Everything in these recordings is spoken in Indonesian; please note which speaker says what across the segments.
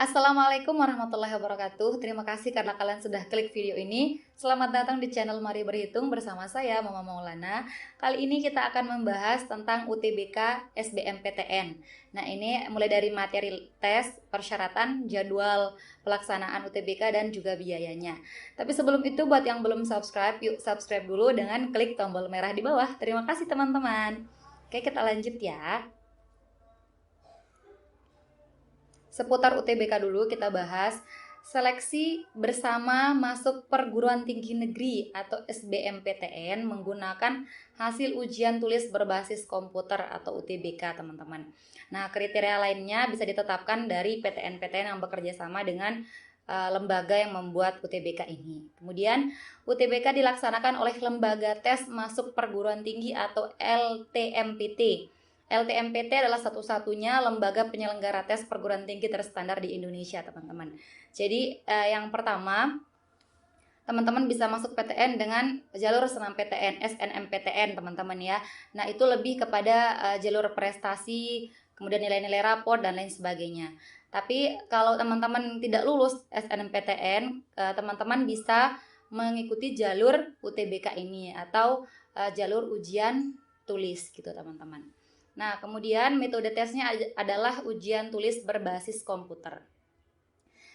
Speaker 1: Assalamualaikum warahmatullahi wabarakatuh. Terima kasih karena kalian sudah klik video ini. Selamat datang di channel Mari Berhitung bersama saya Mama Maulana. Kali ini kita akan membahas tentang UTBK SBMPTN. Nah, ini mulai dari materi tes, persyaratan, jadwal pelaksanaan UTBK dan juga biayanya. Tapi sebelum itu buat yang belum subscribe, yuk subscribe dulu dengan klik tombol merah di bawah. Terima kasih teman-teman. Oke, kita lanjut ya. Seputar UTBK dulu kita bahas. Seleksi bersama masuk perguruan tinggi negeri atau SBMPTN menggunakan hasil ujian tulis berbasis komputer atau UTBK, teman-teman. Nah, kriteria lainnya bisa ditetapkan dari PTN-PTN yang bekerja sama dengan lembaga yang membuat UTBK ini. Kemudian UTBK dilaksanakan oleh lembaga tes masuk perguruan tinggi atau LTMPT. LTMPT adalah satu-satunya lembaga penyelenggara tes perguruan tinggi terstandar di Indonesia, teman-teman. Jadi yang pertama, teman-teman bisa masuk PTN dengan jalur SNMPTN, SNMPTN, teman-teman ya. Nah, itu lebih kepada jalur prestasi, kemudian nilai-nilai rapor dan lain sebagainya. Tapi kalau teman-teman tidak lulus SNMPTN, teman-teman bisa mengikuti jalur UTBK ini atau jalur ujian tulis gitu, teman-teman. Nah, kemudian metode tesnya adalah ujian tulis berbasis komputer.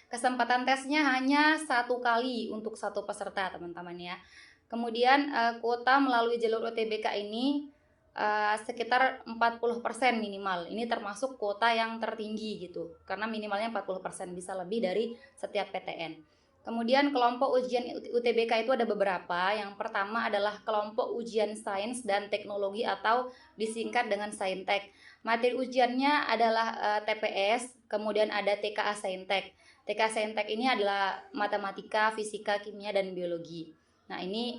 Speaker 1: Kesempatan tesnya hanya 1 kali untuk satu peserta, teman-teman ya. Kemudian kuota melalui jalur UTBK ini sekitar 40% minimal. Ini termasuk kuota yang tertinggi gitu. Karena minimalnya 40%, bisa lebih dari setiap PTN. Kemudian kelompok ujian UTBK itu ada beberapa. Yang pertama adalah kelompok ujian sains dan teknologi atau disingkat dengan Saintek. Materi ujiannya adalah TPS, kemudian ada TKA Saintek. TKA Saintek ini adalah matematika, fisika, kimia, dan biologi. Nah, ini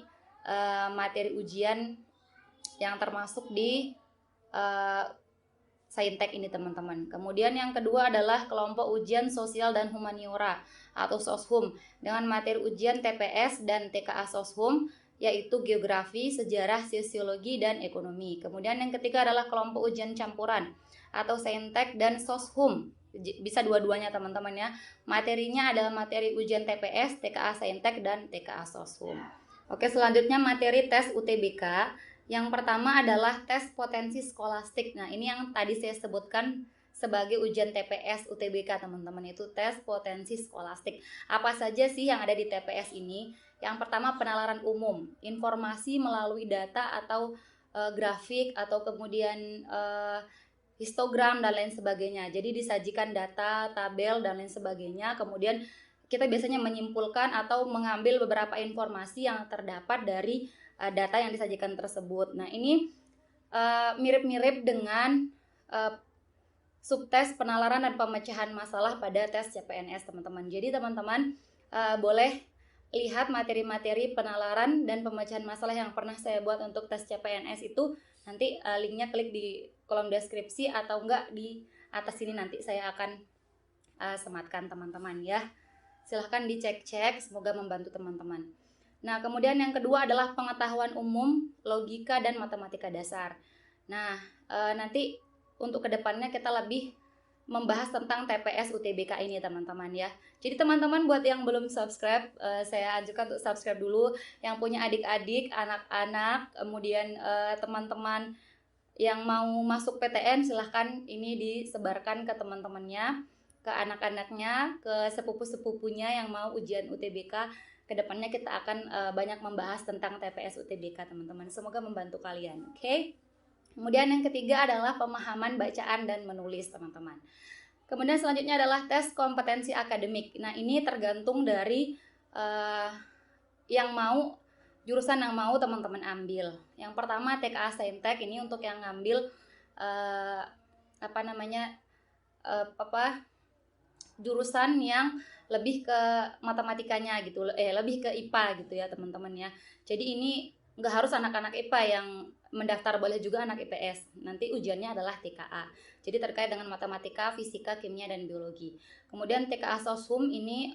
Speaker 1: materi ujian yang termasuk di Saintek ini, teman-teman. Kemudian yang kedua adalah kelompok ujian sosial dan humaniora atau SOSHUM dengan materi ujian TPS dan TKA SOSHUM yaitu geografi, sejarah, sosiologi, dan ekonomi. Kemudian yang ketiga adalah kelompok ujian campuran atau Saintek dan SOSHUM. Bisa dua-duanya, teman-teman ya. Materinya adalah materi ujian TPS, TKA Saintek, dan TKA SOSHUM. Oke, selanjutnya materi tes UTBK. Yang pertama adalah tes potensi skolastik. Nah, ini yang tadi saya sebutkan sebagai ujian TPS UTBK, teman-teman, itu tes potensi skolastik. Apa saja sih yang ada di TPS ini? Yang pertama, penalaran umum, informasi melalui data atau grafik atau kemudian histogram dan lain sebagainya. Jadi disajikan data, tabel dan lain sebagainya. Kemudian kita biasanya menyimpulkan atau mengambil beberapa informasi yang terdapat dari data yang disajikan tersebut. Nah, ini mirip-mirip dengan subtes penalaran dan pemecahan masalah pada tes CPNS, teman-teman. Jadi teman-teman boleh lihat materi-materi penalaran dan pemecahan masalah yang pernah saya buat untuk tes CPNS itu. Nanti linknya klik di kolom deskripsi atau enggak di atas sini, nanti saya akan sematkan, teman-teman ya. Silahkan dicek-cek, semoga membantu teman-teman. Nah, kemudian yang kedua adalah pengetahuan umum, logika, dan matematika dasar. Nah, nanti untuk kedepannya kita lebih membahas tentang TPS UTBK ini, teman-teman ya. Jadi teman-teman buat yang belum subscribe, saya ajukan untuk subscribe dulu. Yang punya adik-adik, anak-anak, kemudian teman-teman yang mau masuk PTN, silahkan ini disebarkan ke teman-temannya, ke anak-anaknya, ke sepupu-sepupunya yang mau ujian UTBK. Kedepannya kita akan banyak membahas tentang TPS UTBK, teman-teman. Semoga membantu kalian, oke? Kemudian yang ketiga adalah pemahaman bacaan dan menulis, teman-teman. Kemudian selanjutnya adalah tes kompetensi akademik. Nah, ini tergantung dari yang mau, jurusan yang mau teman-teman ambil. Yang pertama TKA Saintek, ini untuk yang ngambil jurusan yang lebih ke matematikanya gitu, lebih ke IPA gitu ya, teman-teman ya. Jadi ini nggak harus anak-anak IPA yang mendaftar, boleh juga anak IPS. Nanti ujiannya adalah TKA. Jadi terkait dengan matematika, fisika, kimia, dan biologi. Kemudian TKA SOSHUM ini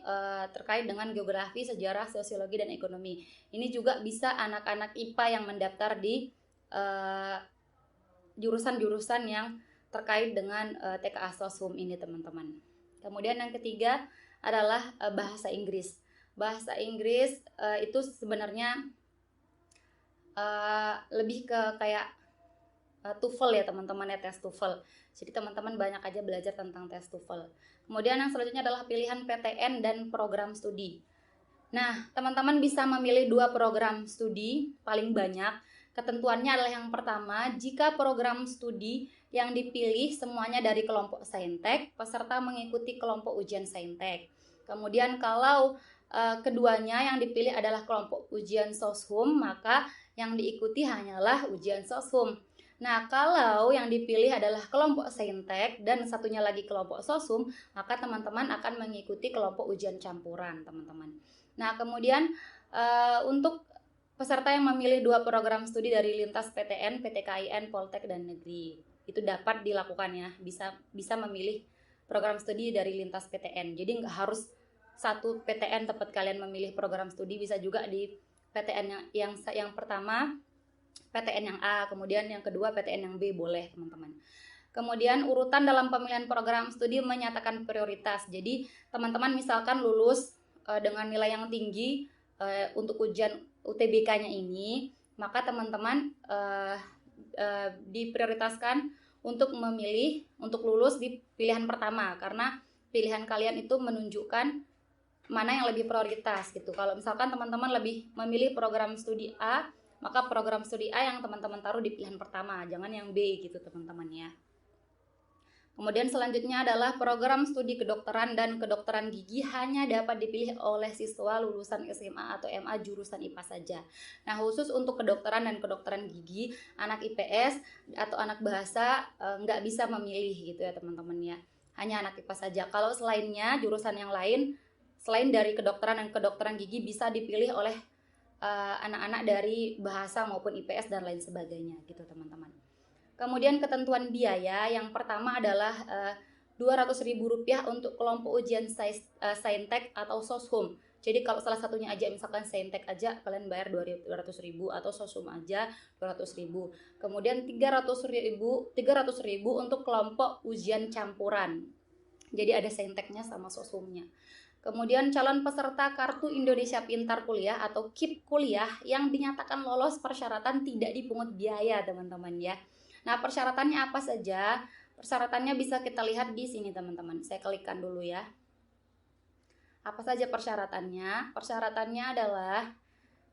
Speaker 1: terkait dengan geografi, sejarah, sosiologi, dan ekonomi. Ini juga bisa anak-anak IPA yang mendaftar di jurusan-jurusan yang terkait dengan TKA SOSHUM ini, teman-teman. Kemudian yang ketiga adalah bahasa Inggris. Bahasa Inggris itu sebenarnya lebih ke kayak TOEFL ya teman-teman ya, tes TOEFL. Jadi teman-teman banyak aja belajar tentang tes TOEFL. Kemudian yang selanjutnya adalah pilihan PTN dan program studi. Nah, teman-teman bisa memilih 2 program studi paling banyak. Ketentuannya adalah yang pertama, jika program studi yang dipilih semuanya dari kelompok Saintek, peserta mengikuti kelompok ujian Saintek. Kemudian kalau keduanya yang dipilih adalah kelompok ujian Soshum, maka yang diikuti hanyalah ujian Soshum. Nah, kalau yang dipilih adalah kelompok Saintek dan satunya lagi kelompok Soshum, maka teman-teman akan mengikuti kelompok ujian campuran, teman-teman. Nah, kemudian untuk peserta yang memilih 2 program studi dari lintas PTN, PTKIN, Poltek, dan Negeri, itu dapat dilakukan ya, bisa memilih program studi dari lintas PTN. Jadi nggak harus satu PTN tempat kalian memilih program studi, bisa juga di PTN yang pertama PTN yang A, kemudian yang kedua PTN yang B, boleh teman-teman. Kemudian urutan dalam pemilihan program studi menyatakan prioritas. Jadi teman-teman misalkan lulus dengan nilai yang tinggi untuk ujian UTBK-nya ini, maka teman-teman diprioritaskan untuk memilih untuk lulus di pilihan pertama, karena pilihan kalian itu menunjukkan mana yang lebih prioritas gitu. Kalau misalkan teman-teman lebih memilih program studi A, maka program studi A yang teman-teman taruh di pilihan pertama, jangan yang B gitu teman-teman ya. Kemudian selanjutnya adalah program studi kedokteran dan kedokteran gigi hanya dapat dipilih oleh siswa lulusan SMA atau MA jurusan IPA saja. Nah, khusus untuk kedokteran dan kedokteran gigi, anak IPS atau anak bahasa nggak bisa memilih gitu ya teman-teman ya. Hanya anak IPA saja. Kalau selainnya, jurusan yang lain, selain dari kedokteran dan kedokteran gigi bisa dipilih oleh anak-anak dari bahasa maupun IPS dan lain sebagainya gitu teman-teman. Kemudian ketentuan biaya, yang pertama adalah Rp200.000 untuk kelompok ujian Saintek atau Soshum. Jadi kalau salah satunya aja, misalkan Saintek aja kalian bayar Rp200.000 atau Soshum aja Rp200.000. Kemudian Rp300.000 untuk kelompok ujian campuran. Jadi ada Sainteknya sama Soshumnya. Kemudian calon peserta Kartu Indonesia Pintar Kuliah atau KIP Kuliah yang dinyatakan lolos persyaratan tidak dipungut biaya teman-teman ya. Nah, persyaratannya apa saja? Persyaratannya bisa kita lihat di sini teman-teman. Saya klikkan dulu ya. Apa saja persyaratannya? Persyaratannya adalah,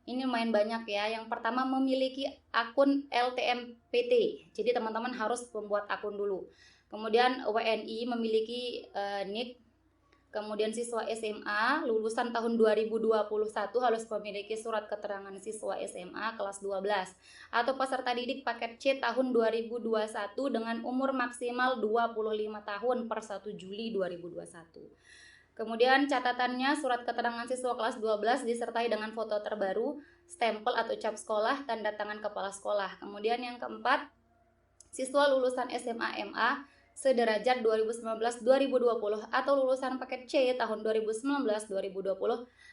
Speaker 1: ini lumayan banyak ya. Yang pertama, memiliki akun LTMPT. Jadi teman-teman harus membuat akun dulu. Kemudian WNI, memiliki NIK. Kemudian siswa SMA lulusan tahun 2021 harus memiliki surat keterangan siswa SMA kelas 12 atau peserta didik paket C tahun 2021 dengan umur maksimal 25 tahun per 1 Juli 2021. Kemudian catatannya, surat keterangan siswa kelas 12 disertai dengan foto terbaru, stempel atau cap sekolah, tanda tangan kepala sekolah. Kemudian yang keempat, siswa lulusan SMA MA sederajat 2019-2020 atau lulusan paket C tahun 2019-2020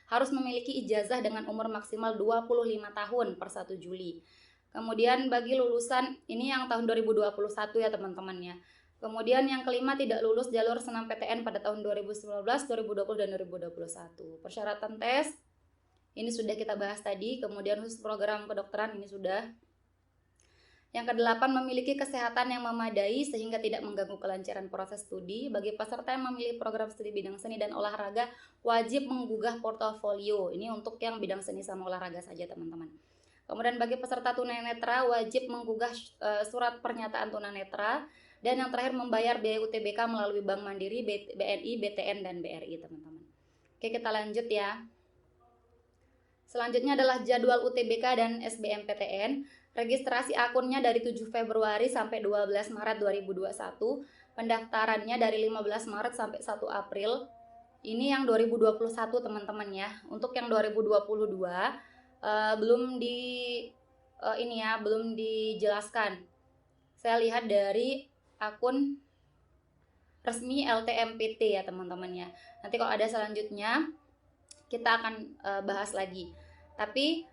Speaker 1: harus memiliki ijazah dengan umur maksimal 25 tahun per 1 Juli. Kemudian bagi lulusan ini yang tahun 2021 ya teman-teman ya. Kemudian yang kelima, tidak lulus jalur senam PTN pada tahun 2019, 2020 dan 2021. Persyaratan tes ini sudah kita bahas tadi. Kemudian khusus program kedokteran ini sudah. Yang kedelapan, memiliki kesehatan yang memadai sehingga tidak mengganggu kelancaran proses studi. Bagi peserta yang memilih program studi bidang seni dan olahraga, wajib menggugah portofolio. Ini untuk yang bidang seni sama olahraga saja teman-teman. Kemudian bagi peserta tunanetra, wajib menggugah surat pernyataan tunanetra. Dan yang terakhir, membayar biaya UTBK melalui Bank Mandiri, BNI, BTN, dan BRI teman-teman. Oke, kita lanjut ya. Selanjutnya adalah jadwal UTBK dan SBMPTN. Registrasi akunnya dari 7 Februari sampai 12 Maret 2021. Pendaftarannya dari 15 Maret sampai 1 April. Ini yang 2021 teman-teman ya. Untuk yang 2022 belum dijelaskan. Saya lihat dari akun resmi LTMPT ya teman-teman ya. Nanti kalau ada selanjutnya kita akan bahas lagi. Tapi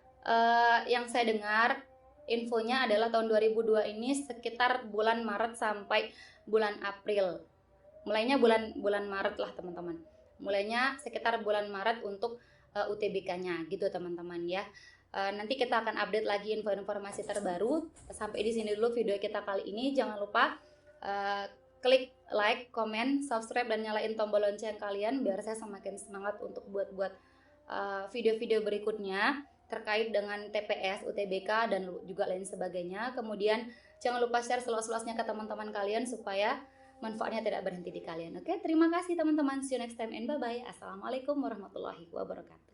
Speaker 1: yang saya dengar infonya adalah tahun 2002 ini sekitar bulan Maret sampai bulan April. mulainya bulan Maret lah teman-teman. Mulainya sekitar bulan Maret untuk UTBK-nya gitu teman-teman ya. Nanti kita akan update lagi informasi terbaru. Sampai di sini dulu video kita kali ini. Jangan lupa klik like, comment, subscribe, dan nyalain tombol lonceng kalian biar saya semakin semangat untuk buat video-video berikutnya terkait dengan TPS, UTBK, dan juga lain sebagainya. Kemudian jangan lupa share seluas-luasnya ke teman-teman kalian supaya manfaatnya tidak berhenti di kalian. Oke, terima kasih teman-teman. See you next time and bye-bye. Assalamualaikum warahmatullahi wabarakatuh.